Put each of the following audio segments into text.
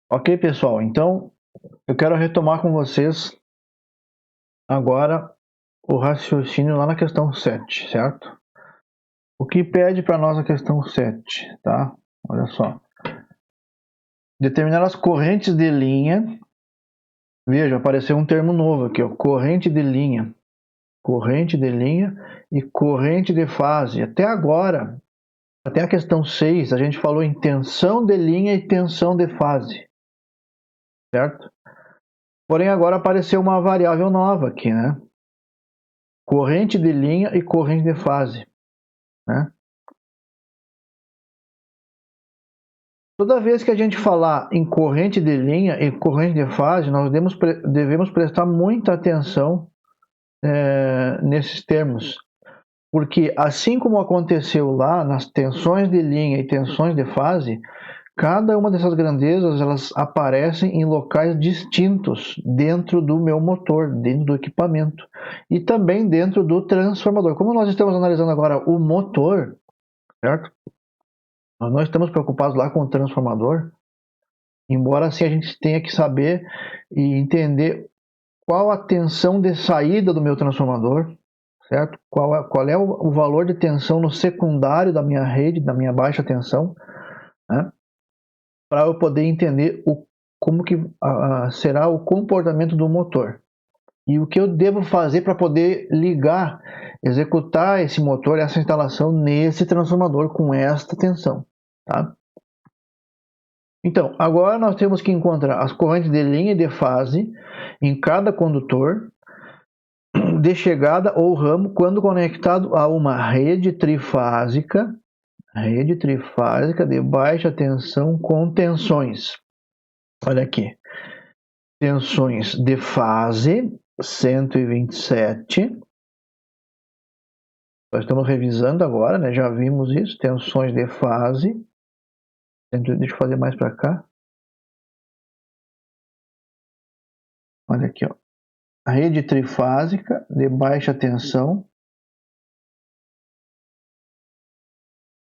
Ok, pessoal, então eu quero retomar com vocês agora o raciocínio lá na questão 7, certo? O que pede para nós a questão 7, tá? Olha só. Determinar as correntes de linha. Veja, apareceu um termo novo aqui, ó, corrente de linha. Corrente de linha e corrente de fase. Até agora, até a questão 6, a gente falou em tensão de linha e tensão de fase, certo? Porém, agora apareceu uma variável nova aqui, né? Corrente de linha e corrente de fase, né? Toda vez que a gente falar em corrente de linha e corrente de fase, nós devemos prestar muita atenção nesses termos, porque assim como aconteceu lá nas tensões de linha e tensões de fase, cada uma dessas grandezas elas aparecem em locais distintos dentro do meu motor, dentro do equipamento e também dentro do transformador. Como nós estamos analisando agora o motor, certo? Nós não estamos preocupados lá com o transformador, embora assim a gente tenha que saber e entender qual a tensão de saída do meu transformador, certo? Qual é o valor de tensão no secundário da minha rede, da minha baixa tensão, né? Para eu poder entender como que será o comportamento do motor. E o que eu devo fazer para poder ligar, executar esse motor, essa instalação nesse transformador com esta tensão, tá? Então, agora nós temos que encontrar as correntes de linha e de fase em cada condutor de chegada ou ramo quando conectado a uma rede trifásica de baixa tensão com tensões. Olha aqui. Tensões de fase 127. Nós estamos revisando agora, né? Já vimos isso, tensões de fase. Deixa eu fazer mais para cá. Olha aqui, ó. Rede trifásica de baixa tensão.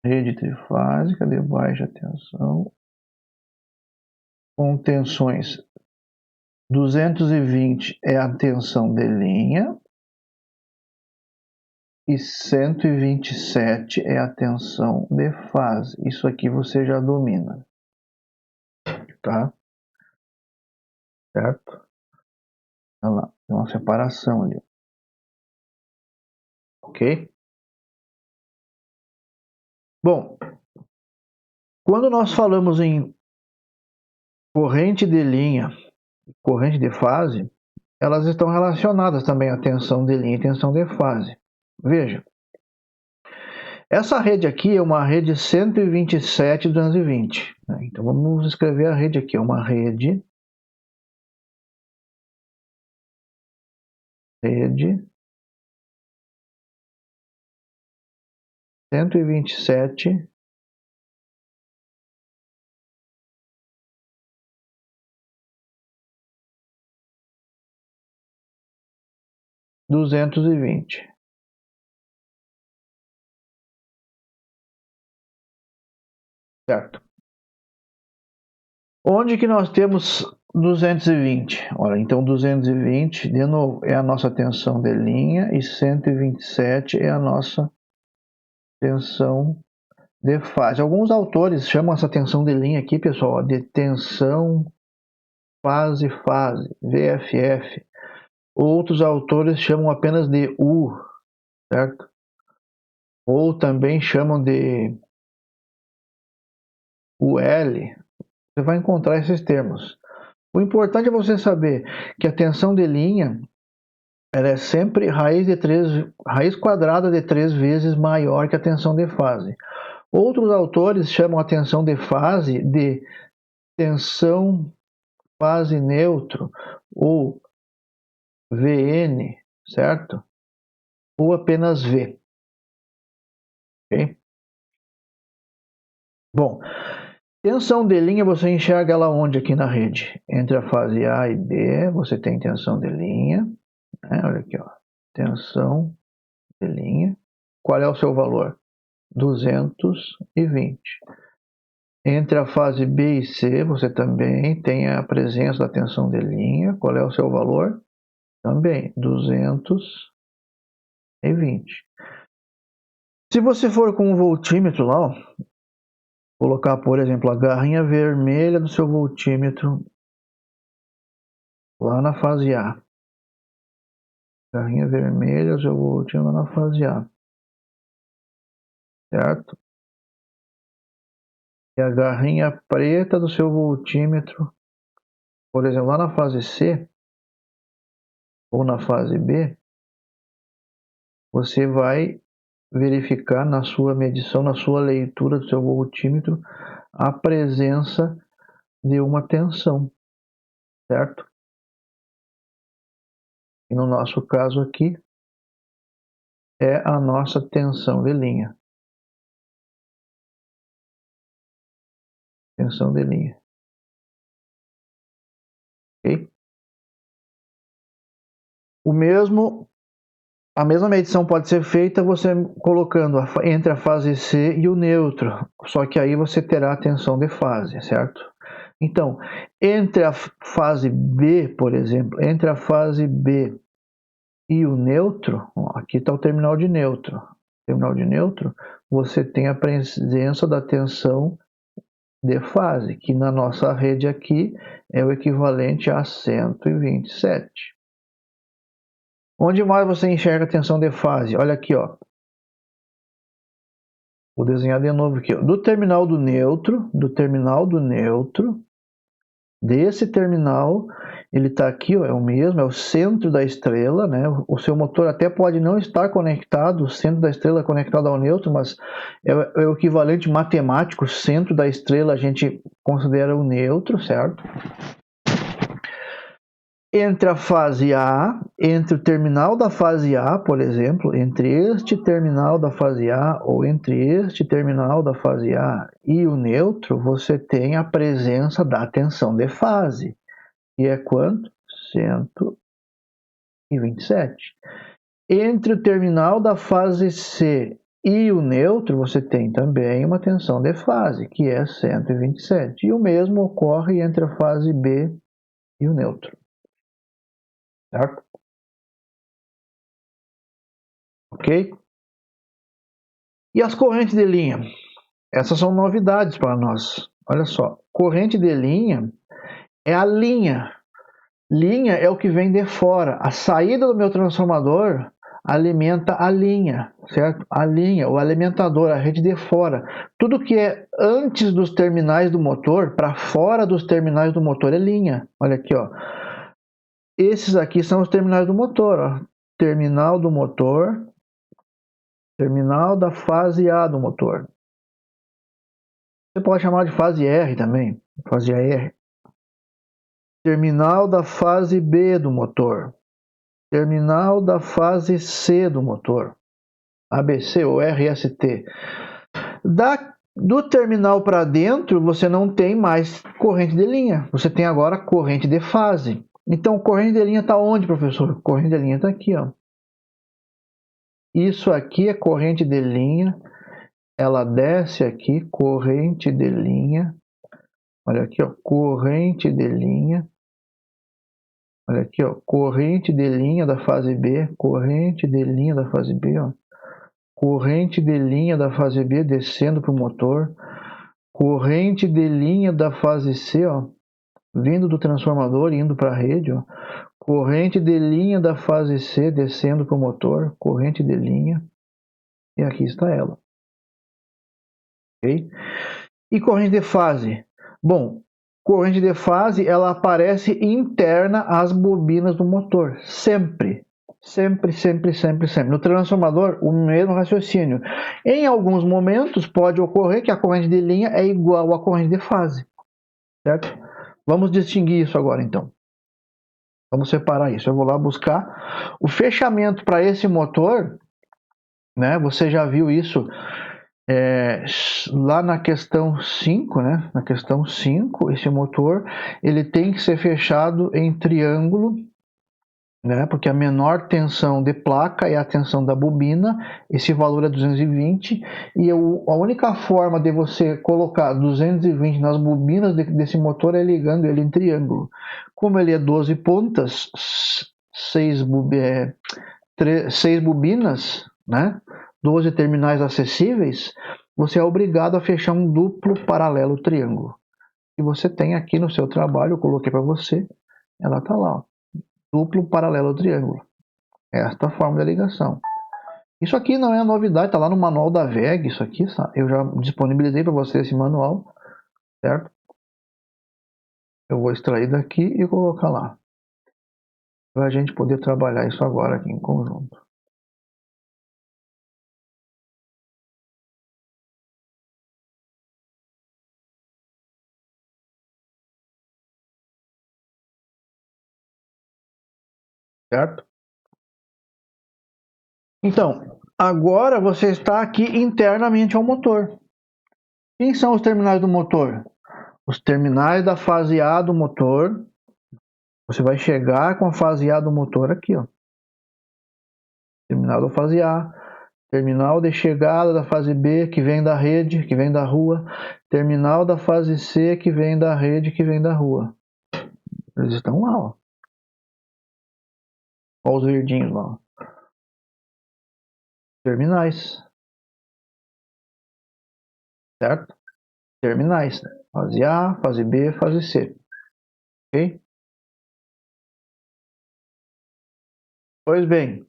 Rede trifásica de baixa tensão com tensões 220 é a tensão de linha e 127 é a tensão de fase. Isso aqui você já domina, tá? Certo? Olha lá, tem uma separação ali. Ok? Bom, quando nós falamos em corrente de linha, corrente de fase, elas estão relacionadas também à tensão de linha e tensão de fase. Veja, essa rede aqui é uma rede 127/220. Né? Então vamos escrever a rede aqui, é uma rede 127 220. Certo? Onde que nós temos 220? Olha, então 220, de novo, é a nossa tensão de linha e 127 é a nossa tensão de fase. Alguns autores chamam essa tensão de linha aqui, pessoal, de tensão fase-fase, VFF. Outros autores chamam apenas de U, certo? Ou também chamam de UL. Você vai encontrar esses termos. O importante é você saber que a tensão de linha ela é sempre raiz quadrada de 3 vezes maior que a tensão de fase. Outros autores chamam a tensão de fase de tensão fase neutro ou VN, certo? Ou apenas V. Okay? Bom, tensão de linha você enxerga ela onde aqui na rede? Entre a fase A e B, você tem tensão de linha. Né? Olha aqui, ó. Tensão de linha. Qual é o seu valor? 220. Entre a fase B e C, você também tem a presença da tensão de linha. Qual é o seu valor? Também 220. Se você for com um voltímetro lá, ó, colocar, por exemplo, a garrinha vermelha do seu voltímetro lá na fase A. Garrinha vermelha do seu voltímetro lá na fase A. Certo? E a garrinha preta do seu voltímetro, por exemplo, lá na fase C ou na fase B, você vai verificar na sua medição, na sua leitura do seu voltímetro, a presença de uma tensão, certo? E no nosso caso aqui, é a nossa tensão de linha. Tensão de linha. Ok? A mesma medição pode ser feita você colocando entre a fase C e o neutro, só que aí você terá a tensão de fase, certo? Então, entre a fase B, por exemplo, entre a fase B e o neutro, ó, aqui está o terminal de neutro. Terminal de neutro, você tem a presença da tensão de fase, que na nossa rede aqui é o equivalente a 127. Onde mais você enxerga a tensão de fase? Olha aqui, ó. Vou desenhar de novo aqui, ó. Do terminal do neutro, desse terminal, ele está aqui, ó, é o mesmo, é o centro da estrela, né? O seu motor até pode não estar conectado, o centro da estrela é conectado ao neutro, mas é o equivalente matemático, o centro da estrela a gente considera o neutro, certo? Entre a fase A, entre o terminal da fase A, por exemplo, entre este terminal da fase A ou entre este terminal da fase A e o neutro, você tem a presença da tensão de fase, que é quanto? 127. Entre o terminal da fase C e o neutro, você tem também uma tensão de fase, que é 127. E o mesmo ocorre entre a fase B e o neutro. Certo? Ok? E as correntes de linha? Essas são novidades para nós. Olha só, corrente de linha é a linha. Linha é o que vem de fora. A saída do meu transformador alimenta a linha, certo? A linha, o alimentador, a rede de fora. Tudo que é antes dos terminais do motor, para fora dos terminais do motor, é linha. Olha aqui, ó. Esses aqui são os terminais do motor, ó. Terminal do motor, terminal da fase A do motor. Você pode chamar de fase R também, fase AR. Terminal da fase B do motor. Terminal da fase C do motor. ABC ou RST. Do terminal para dentro, você não tem mais corrente de linha. Você tem agora corrente de fase. Então, corrente de linha está onde, professor? Corrente de linha está aqui, ó. Isso aqui é corrente de linha. Ela desce aqui, corrente de linha. Olha aqui, ó, corrente de linha. Olha aqui, ó, corrente de linha da fase B, corrente de linha da fase B, ó. Corrente de linha da fase B descendo para o motor. Corrente de linha da fase C, ó, vindo do transformador e indo para a rede, ó. Corrente de linha da fase C descendo para o motor. Corrente de linha. E aqui está ela. Ok? E corrente de fase? Bom, corrente de fase, ela aparece interna às bobinas do motor, sempre. Sempre, sempre, sempre, sempre. No transformador, o mesmo raciocínio. Em alguns momentos, pode ocorrer que a corrente de linha é igual à corrente de fase, certo? Vamos distinguir isso agora, então. Vamos separar isso. Eu vou lá buscar o fechamento para esse motor, né? Você já viu isso lá na questão 5, né? Na questão 5, esse motor ele tem que ser fechado em triângulo né? Porque a menor tensão de placa é a tensão da bobina, esse valor é 220, e a única forma de você colocar 220 nas bobinas desse motor é ligando ele em triângulo. Como ele é 12 pontas, 6 bobinas, né? 12 terminais acessíveis, você é obrigado a fechar um duplo paralelo triângulo. E você tem aqui no seu trabalho, eu coloquei para você, ela está lá, ó, duplo paralelo triângulo. Esta forma de ligação. Isso aqui não é novidade, está lá no manual da VEG, isso aqui, eu já disponibilizei para você esse manual, certo? Eu vou extrair daqui e colocar lá, para a gente poder trabalhar isso agora aqui em conjunto. Certo? Então, agora você está aqui internamente ao motor. Quem são os terminais do motor? Os terminais da fase A do motor. Você vai chegar com a fase A do motor aqui, ó. Terminal da fase A. Terminal de chegada da fase B, que vem da rede, que vem da rua. Terminal da fase C, que vem da rede, que vem da rua. Eles estão lá, ó. Olha os verdinhos lá, ó. Terminais. Certo? Terminais. Fase A, fase B, fase C. Ok? Pois bem.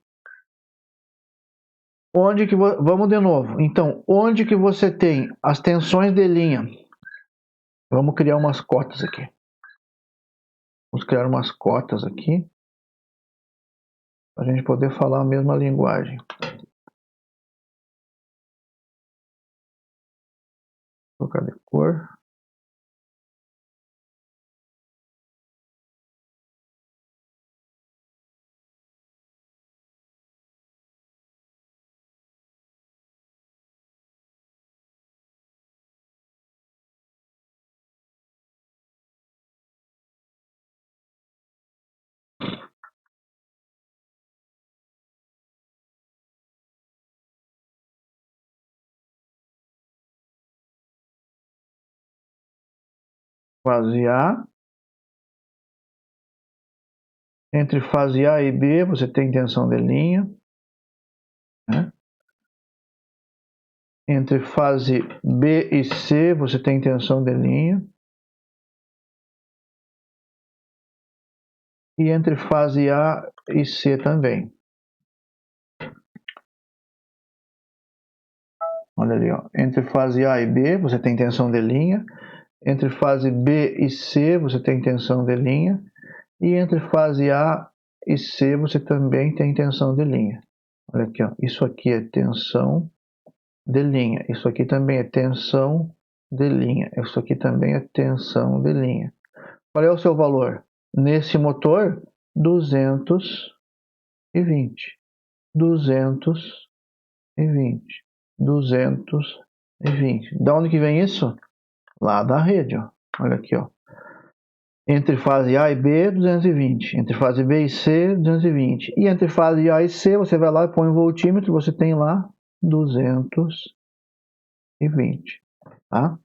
Vamos de novo. Então, onde que você tem as tensões de linha? Vamos criar umas cotas aqui. Vamos criar umas cotas aqui, para a gente poder falar a mesma linguagem. Vou trocar de cor. Fase A. Entre fase A e B, você tem tensão de linha. Né? Entre fase B e C, você tem tensão de linha. E entre fase A e C também. Olha ali, ó. Entre fase A e B, você tem tensão de linha. Entre fase B e C, você tem tensão de linha. E entre fase A e C, você também tem tensão de linha. Olha aqui, ó. Isso aqui é tensão de linha. Isso aqui também é tensão de linha. Isso aqui também é tensão de linha. Qual é o seu valor? Nesse motor, 220. 220. 220. Da onde que vem isso? Lá da rede, ó. Olha aqui, ó. Entre fase A e B, 220. Entre fase B e C, 220. E entre fase A e C, você vai lá e põe o voltímetro, você tem lá 220. Tá?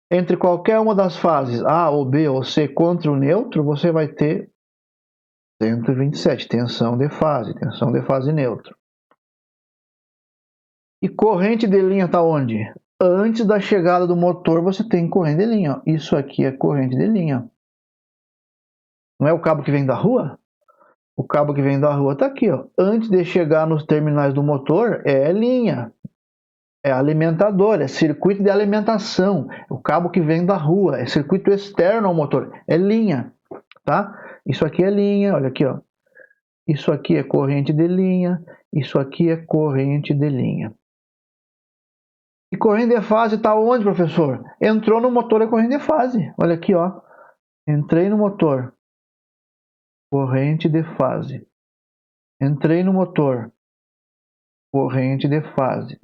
Entre qualquer uma das fases, A ou B ou C, contra o neutro, você vai ter 127, tensão de fase neutro. E corrente de linha está onde? Antes da chegada do motor, você tem corrente de linha. Isso aqui é corrente de linha. Não é o cabo que vem da rua? O cabo que vem da rua está aqui, ó. Antes de chegar nos terminais do motor, é linha. É alimentador, é circuito de alimentação. O cabo que vem da rua, é circuito externo ao motor, é linha, tá? Isso aqui é linha, olha aqui, ó. Isso aqui é corrente de linha, isso aqui é corrente de linha. E corrente de fase está onde, professor? Entrou no motor, é corrente de fase. Olha aqui, ó. Entrei no motor. Corrente de fase. Entrei no motor. Corrente de fase.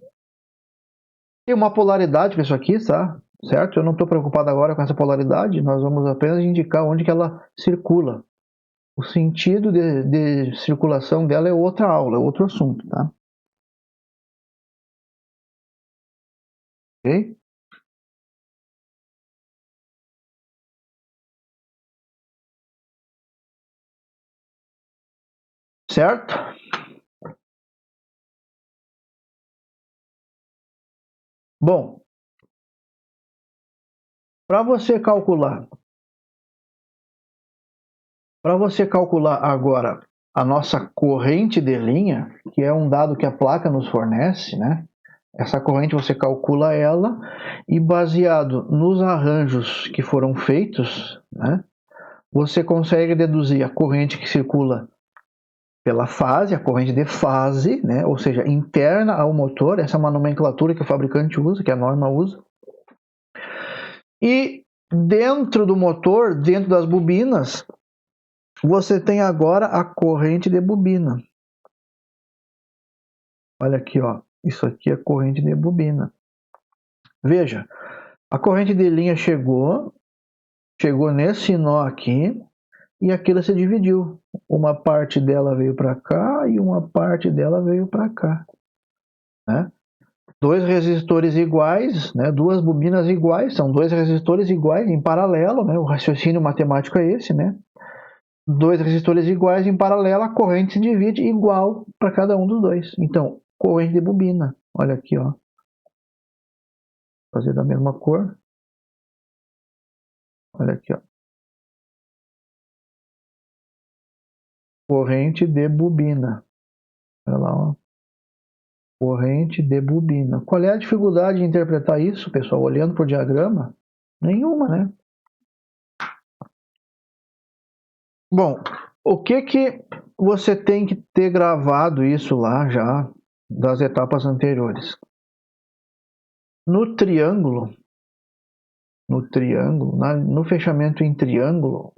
Tem uma polaridade com isso aqui, tá? Certo? Eu não estou preocupado agora com essa polaridade. Nós vamos apenas indicar onde que ela circula. O sentido de circulação dela é outra aula, é outro assunto, tá? Ok? Certo? Bom, para você calcular agora a nossa corrente de linha, que é um dado que a placa nos fornece, né? Essa corrente você calcula ela e baseado nos arranjos que foram feitos, né? Você consegue deduzir a corrente que circula pela fase, a corrente de fase, né? Ou seja, interna ao motor. Essa é uma nomenclatura que o fabricante usa, que a norma usa. E dentro do motor, dentro das bobinas, você tem agora a corrente de bobina. Olha aqui, ó. Isso aqui é corrente de bobina. Veja, a corrente de linha chegou nesse nó aqui e aquilo se dividiu. Uma parte dela veio para cá e uma parte dela veio para cá, né? Dois resistores iguais, né? Duas bobinas iguais, são dois resistores iguais em paralelo, né? O raciocínio matemático é esse, né? Dois resistores iguais em paralelo, a corrente se divide igual para cada um dos dois. Então, corrente de bobina. Olha aqui, ó. Vou fazer da mesma cor. Olha aqui, ó. Corrente de bobina. Olha lá, ó. Corrente de bobina. Qual é a dificuldade de interpretar isso, pessoal? Olhando para o diagrama? Nenhuma, né? Bom, o que você tem que ter gravado isso lá já das etapas anteriores? No triângulo, no fechamento em triângulo,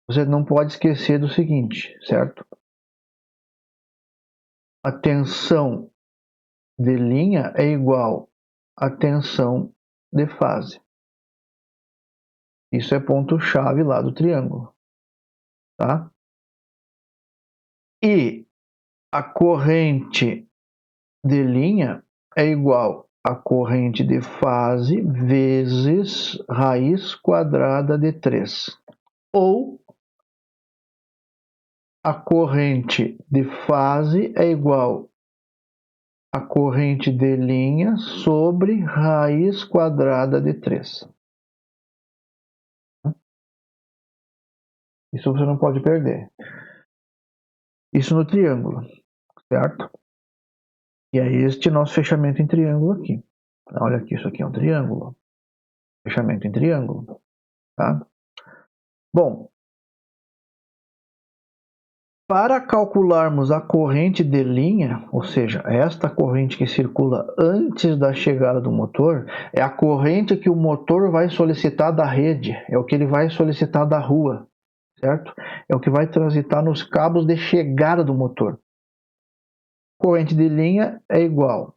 você não pode esquecer do seguinte, certo? A tensão de linha é igual à tensão de fase. Isso é ponto-chave lá do triângulo, tá? E a corrente de linha é igual à corrente de fase vezes raiz quadrada de 3. Ou a corrente de fase é igual à corrente de linha sobre raiz quadrada de 3. Isso você não pode perder. Isso no triângulo, certo? E é este nosso fechamento em triângulo aqui. Olha aqui, isso aqui é um triângulo. Fechamento em triângulo, tá? Bom, para calcularmos a corrente de linha, ou seja, esta corrente que circula antes da chegada do motor, é a corrente que o motor vai solicitar da rede, é o que ele vai solicitar da rua, certo? É o que vai transitar nos cabos de chegada do motor. Corrente de linha é igual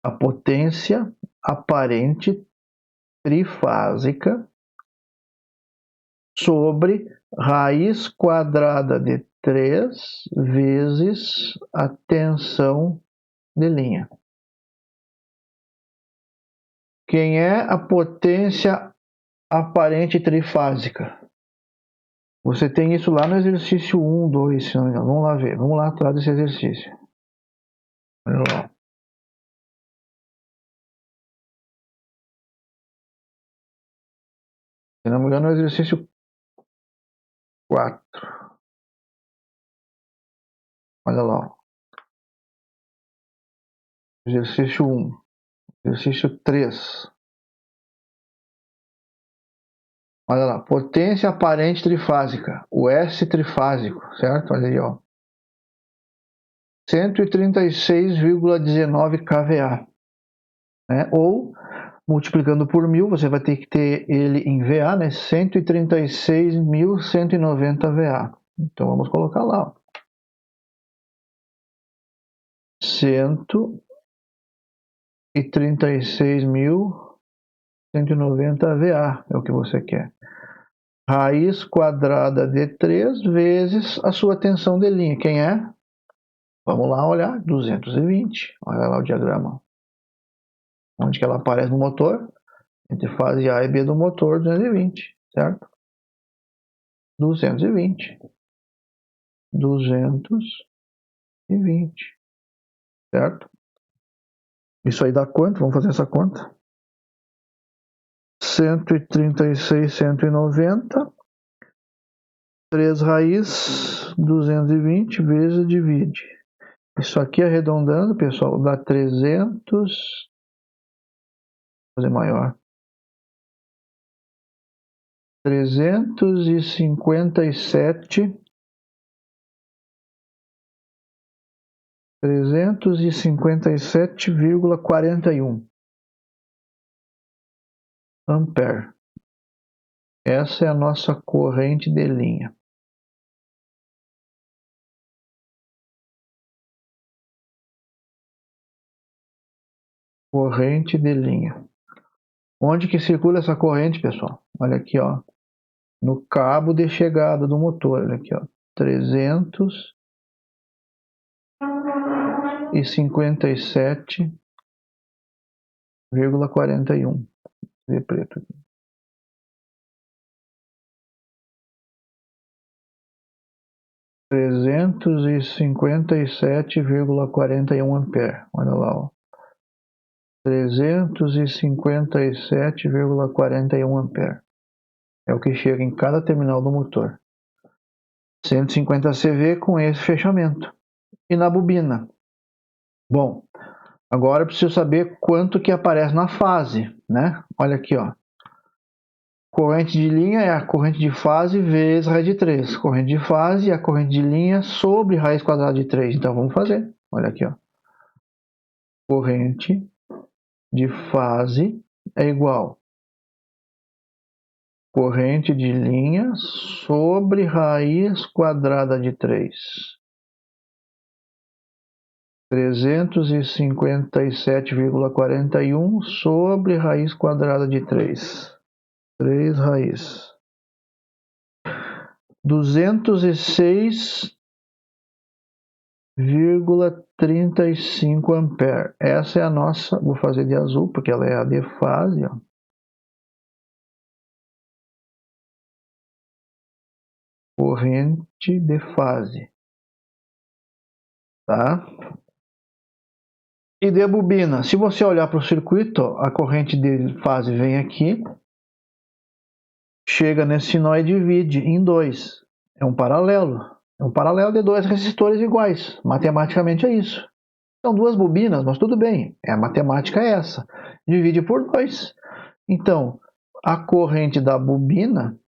à potência aparente trifásica sobre raiz quadrada de 3 vezes a tensão de linha. Quem é a potência aparente trifásica? Você tem isso lá no exercício 1, 2, se não me engano. Vamos lá ver. Vamos lá atrás desse exercício. Olha lá. Se não me engano, é o exercício 4. Olha lá. Exercício 1. Exercício 3. Olha lá. Potência aparente trifásica. O S trifásico, certo? Olha aí, ó. 136,19 kVA. Né? Ou, multiplicando por 1000, você vai ter que ter ele em VA, né? 136.190 VA. Então, vamos colocar lá, ó. 136.190 VA é o que você quer. raiz quadrada de 3 vezes a sua tensão de linha. Quem é? Vamos lá olhar, 220. Olha lá o diagrama. Onde que ela aparece no motor? Entre fase A e B do motor, 220, certo? 220. 220, certo? Isso aí dá quanto? Vamos fazer essa conta. 136, 190. 3 raiz, 220 vezes divide. Isso aqui arredondando, pessoal, dá 300. Vou fazer maior. 357. 357,41 ampere. Essa é a nossa corrente de linha. Corrente de linha. Onde que circula essa corrente, pessoal? Olha aqui, ó, no cabo de chegada do motor. Olha aqui, ó, 357,41. Vê preto aqui. 357,41 ampere. Olha lá, ó. 357,41 ampere. É o que chega em cada terminal do motor. 150 CV com esse fechamento. E na bobina? Bom, agora eu preciso saber quanto que aparece na fase, né? Olha aqui, ó. Corrente de linha é a corrente de fase vezes raiz de 3. Corrente de fase é a corrente de linha sobre raiz quadrada de 3. Então vamos fazer. Olha aqui, ó. Corrente de fase é igual corrente de linha sobre raiz quadrada de 3. 357,41 sobre raiz quadrada de 3. 3 raiz. 206,35 ampere. Essa é a nossa, vou fazer de azul porque ela é a de fase, ó. Corrente de fase, tá? E de bobina, se você olhar para o circuito, ó, a corrente de fase vem aqui, chega nesse nó e divide em 2. É um paralelo. É um paralelo de 2 resistores iguais. Matematicamente é isso. São 2 bobinas, mas tudo bem. A matemática é essa. Divide por 2. Então, a corrente da bobina,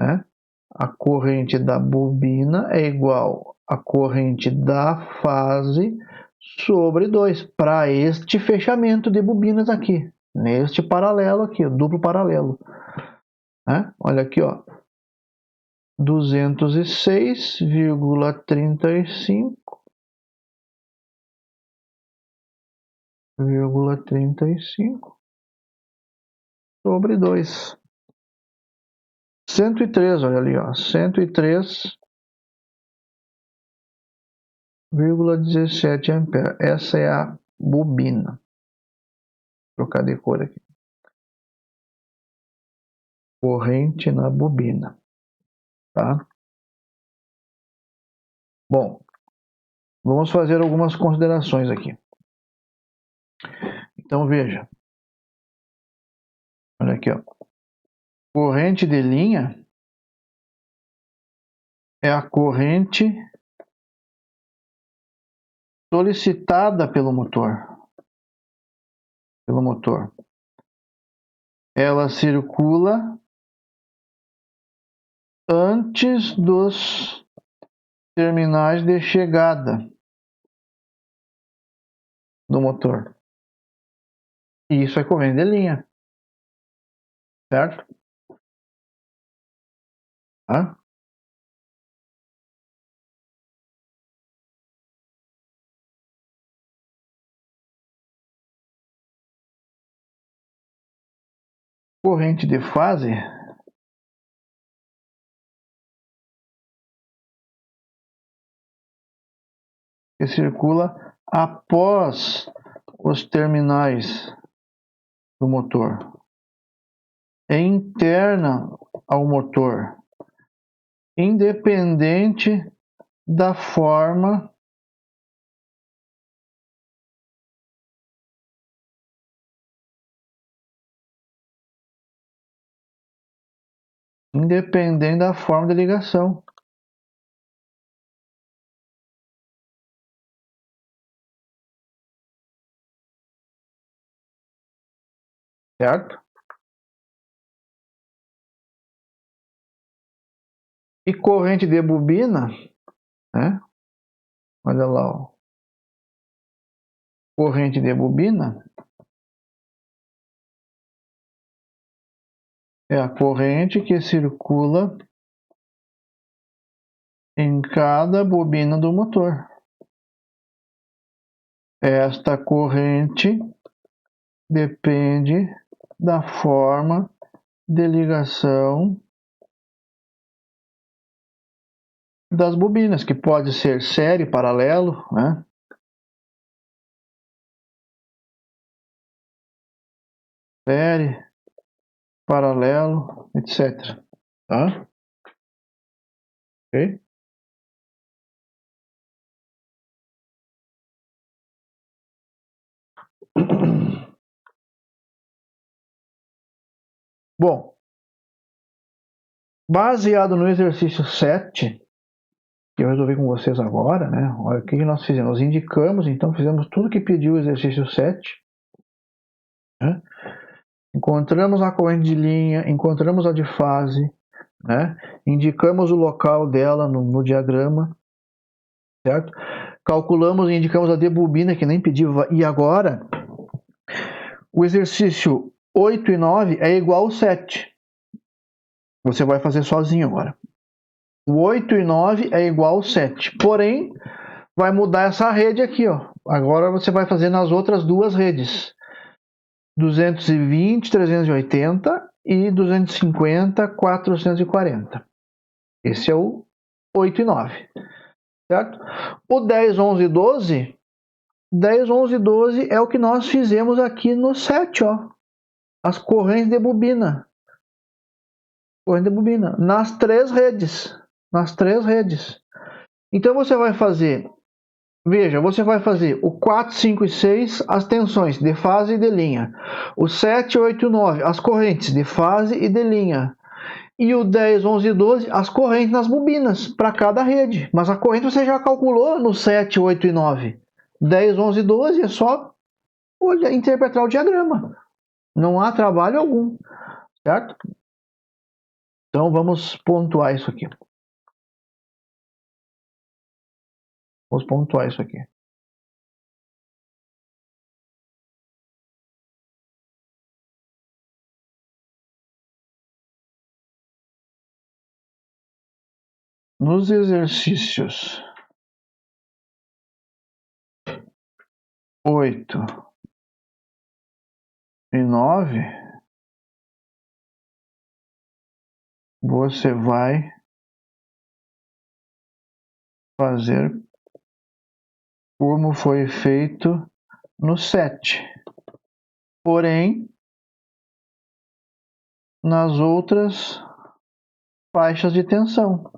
né? A corrente da bobina é igual à corrente da fase sobre 2, para este fechamento de bobinas aqui, neste paralelo aqui, o duplo paralelo. Né? Olha aqui, ó, 206,35 sobre 2. 103, olha ali, ó, 103,17 ampere. Essa é a bobina. Vou trocar de cor aqui. Corrente na bobina, tá? Bom, vamos fazer algumas considerações aqui. Então veja, olha aqui, ó. Corrente de linha é a corrente solicitada pelo motor. Ela circula antes dos terminais de chegada do motor. E isso é corrente de linha, certo? Tá? corrente de fase que circula após os terminais do motor, é interna ao motor, independente da forma de ligação. Certo? E corrente de bobina, né? Olha lá, ó. Corrente de bobina é a corrente que circula em cada bobina do motor. Esta corrente depende da forma de ligação das bobinas, que pode ser série, paralelo, né? Série, paralelo, etc. Tá? Ok? Bom, baseado no exercício 7, que eu resolvi com vocês agora, né? Olha o que nós fizemos. Nós indicamos, então, fizemos tudo que pediu o exercício 7. Né? Encontramos a corrente de linha, encontramos a de fase, né? Indicamos o local dela no diagrama, certo? Calculamos e indicamos a de bobina, que nem pediu. E agora, o exercício 8 e 9 é igual ao 7. Você vai fazer sozinho agora. O 8 e 9 é igual ao 7. Porém, vai mudar essa rede aqui, ó. Agora você vai fazer nas outras duas redes. 220, 380 e 250, 440. Esse é o 8 e 9. Certo? O 10, 11 e 12... 10, 11 e 12 é o que nós fizemos aqui no 7, ó. As correntes de bobina. Corrente de bobina. Nas três redes. Nas três redes. Então você vai fazer... Veja, você vai fazer o 4, 5 e 6, as tensões de fase e de linha. O 7, 8 e 9, as correntes de fase e de linha. E o 10, 11 e 12, as correntes nas bobinas, para cada rede. Mas a corrente você já calculou no 7, 8 e 9. 10, 11 e 12 é só interpretar o diagrama. Não há trabalho algum, certo? Então vamos pontuar isso aqui. Vamos pontuar isso aqui. Nos exercícios 8 e 9, você vai fazer como foi feito no 7. Porém, nas outras faixas de tensão.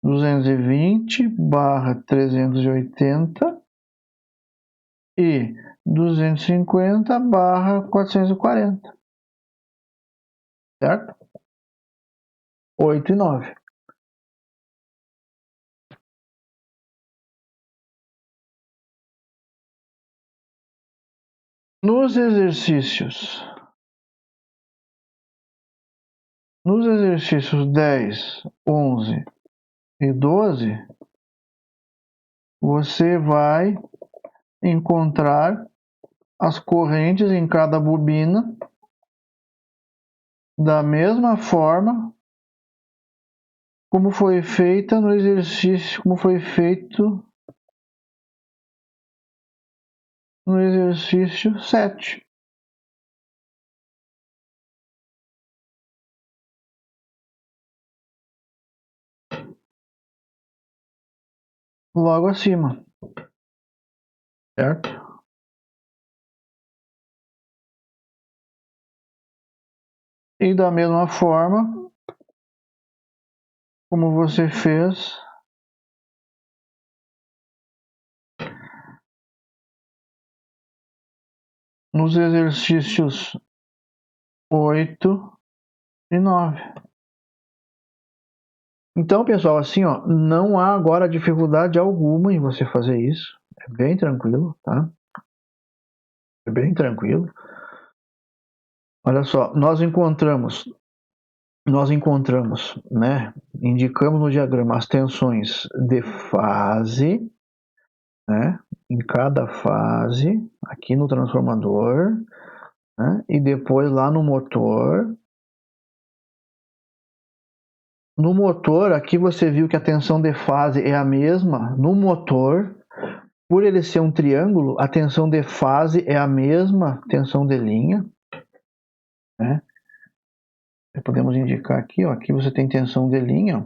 220/380 e 250/440. Certo? 8 e 9. Nos exercícios 10, 11 e 12, você vai encontrar as correntes em cada bobina da mesma forma como foi feita no exercício, como foi feito no exercício 7. Logo acima, certo? E da mesma forma, como você fez nos exercícios 8 e 9. Então, pessoal, assim, ó, não há agora dificuldade alguma em você fazer isso. É bem tranquilo, tá? É bem tranquilo. Olha só, nós encontramos, né? Indicamos no diagrama as tensões de fase, né? Em cada fase, aqui no transformador, né? E depois lá no motor. No motor, aqui você viu que a tensão de fase é a mesma. No motor, por ele ser um triângulo, a tensão de fase é a mesma tensão de linha, né? Podemos indicar aqui, ó, aqui você tem tensão de linha.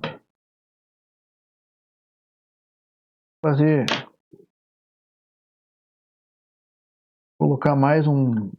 Colocar mais um.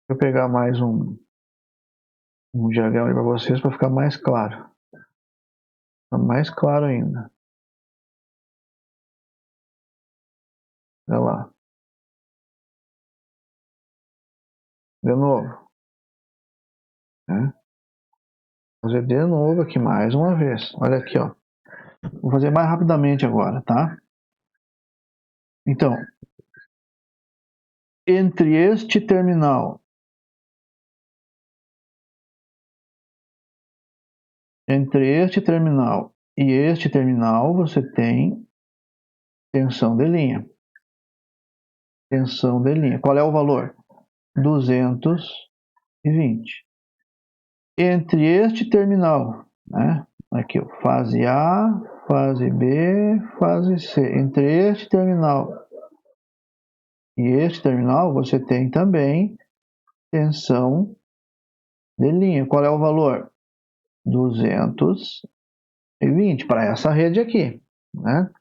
Vou pegar mais um diagrama para vocês para ficar mais claro. Ficar mais claro ainda. Olha lá. De novo. Né? Vou fazer de novo aqui mais uma vez. Olha aqui, ó. Vou fazer mais rapidamente agora, tá? Então, entre este terminal e este terminal, você tem tensão de linha. Tensão de linha. Qual é o valor? 220. Entre este terminal, né? Aqui, ó, fase A, fase B, fase C. Entre este terminal e este terminal, você tem também tensão de linha. Qual é o valor? 220 para essa rede aqui, né?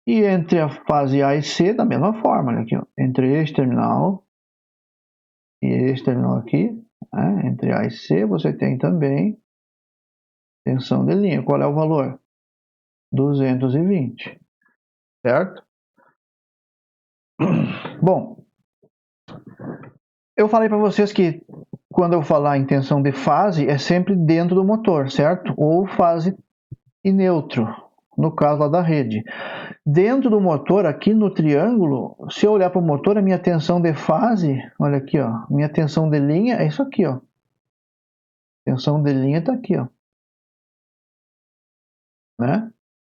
E entre a fase A e C, da mesma forma, olha aqui, ó, entre este terminal e este terminal aqui, né? Entre A e C, você tem também tensão de linha. Qual é o valor? 220, certo? Bom, eu falei para vocês que quando eu falar em tensão de fase, é sempre dentro do motor, certo? Ou fase e neutro, no caso lá da rede. Dentro do motor, aqui no triângulo, se eu olhar para o motor, a minha tensão de fase, olha aqui, ó, minha tensão de linha é isso aqui, ó. Tensão de linha está aqui, ó. Né?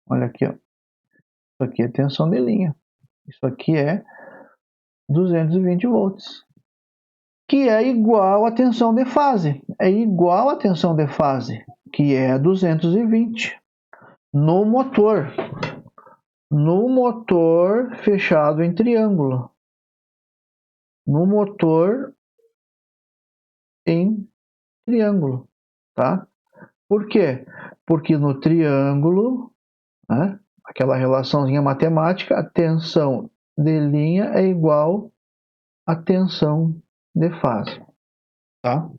Olha aqui, ó. Isso aqui é tensão de linha. Isso aqui é 220 volts. Que é igual à tensão de fase. É igual à tensão de fase, que é 220. No motor. No motor fechado em triângulo. No motor em triângulo, tá? Por quê? Porque no triângulo, né, aquela relaçãozinha matemática, a tensão de linha é igual à tensão de fase, tá?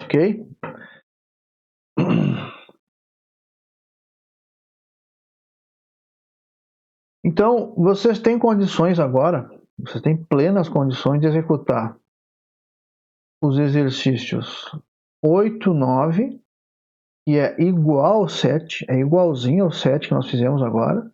Ok? Então, vocês têm condições agora, vocês têm plenas condições de executar os exercícios 8, 9, que é igual ao 7, é igualzinho ao 7 que nós fizemos agora,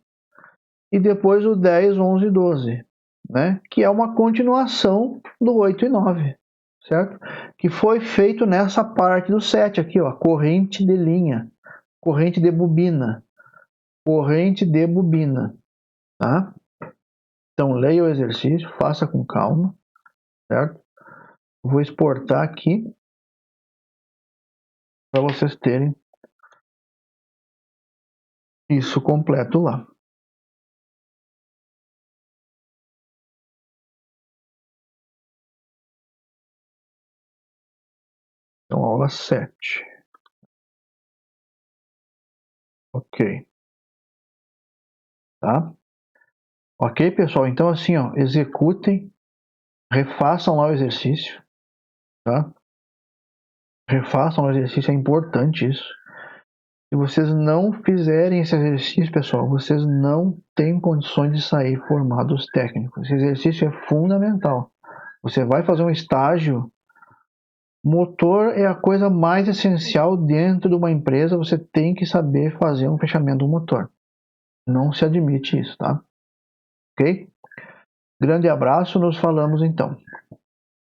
e depois o 10, 11 e 12, né? Que é uma continuação do 8 e 9, certo? Que foi feito nessa parte do 7 aqui, ó, corrente de linha, corrente de bobina, tá? Então leia o exercício, faça com calma, certo? Vou exportar aqui para vocês terem isso completo lá. Então, aula 7. Ok. Tá? Ok, pessoal? Então, assim, ó, executem, refaçam lá o exercício, tá? Refaçam o exercício, é importante isso. Se vocês não fizerem esse exercício, pessoal, vocês não têm condições de sair formados técnicos. Esse exercício é fundamental. Você vai fazer um estágio. Motor é a coisa mais essencial dentro de uma empresa. Você tem que saber fazer um fechamento do motor. Não se admite isso, tá? Ok? Grande abraço, nos falamos então.